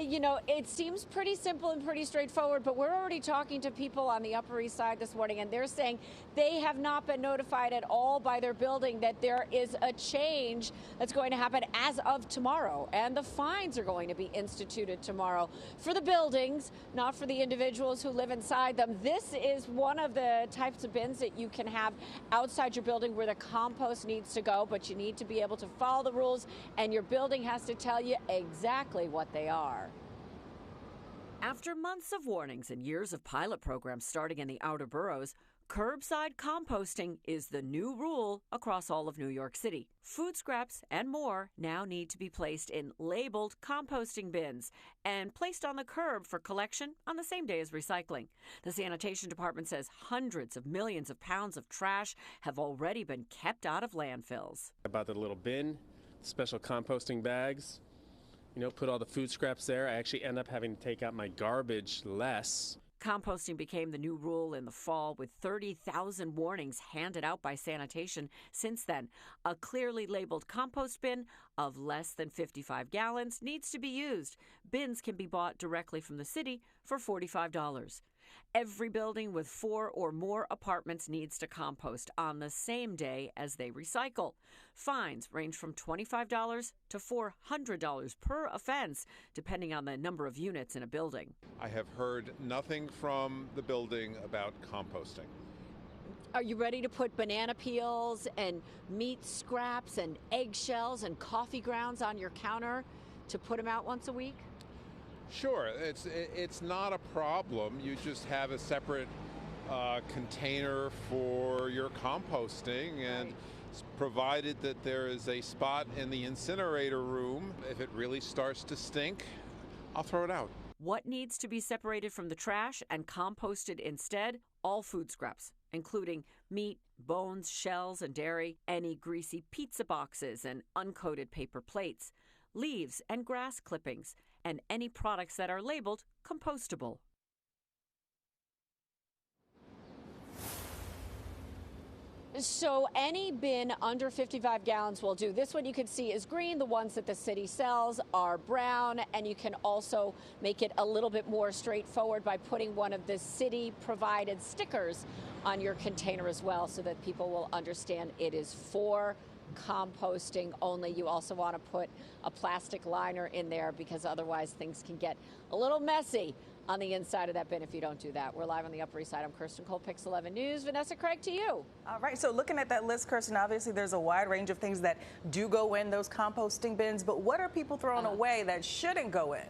you know, it seems pretty simple and pretty straightforward, but we're already talking to people on the Upper East Side this morning, and they're saying they have not been notified at all by their building that there is a change that's going to happen as of tomorrow, and the fines are going to be instituted tomorrow for the buildings, not for the individuals who live inside them. This is one of the types of bins that you can have outside your building where the compost needs to go, but you need to be able to follow the rules, and your building has to tell you exactly what they are. After months of warnings and years of pilot programs starting in the outer boroughs, curbside composting is the new rule across all of New York City. Food scraps and more now need to be placed in labeled composting bins and placed on the curb for collection on the same day as recycling. The sanitation department says hundreds of millions of pounds of trash have already been kept out of landfills. I bought the little bin, special composting bags, put all the food scraps there. I actually end up having to take out my garbage less. Composting became the new rule in the fall with 30,000 warnings handed out by sanitation since then. A clearly labeled compost bin of less than 55 gallons needs to be used. Bins can be bought directly from the city for $45. Every building with 4 or more apartments needs to compost on the same day as they recycle. Fines range from $25 to $400 per offense, depending on the number of units in a building. I have heard nothing from the building about composting. Are you ready to put banana peels and meat scraps and eggshells and coffee grounds on your counter to put them out once a week? Sure, it's not a problem. You just have a separate container for your composting, and provided that there is a spot in the incinerator room, if it really starts to stink, I'll throw it out. What needs to be separated from the trash and composted instead? All food scraps, including meat, bones, shells, and dairy, any greasy pizza boxes and uncoated paper plates, leaves and grass clippings, and any products that are labeled compostable. So any bin under 55 gallons will do. This one you can see is green. The ones that the city sells are brown. And you can also make it a little bit more straightforward by putting one of the city-provided stickers on your container as well, so that people will understand it is for composting only. You also want to put a plastic liner in there, because otherwise things can get a little messy on the inside of that bin if you don't do that. We're live on the Upper East Side. I'm Kirsten Cole, Pix 11 News. Vanessa Craig, to you. All right, so looking at that list, Kirsten, obviously there's a wide range of things that do go in those composting bins, but what are people throwing away that shouldn't go in?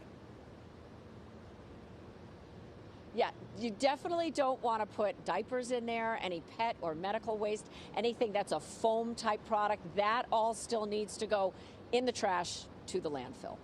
Yeah, you definitely don't want to put diapers in there, any pet or medical waste, anything that's a foam type product. That all still needs to go in the trash to the landfill.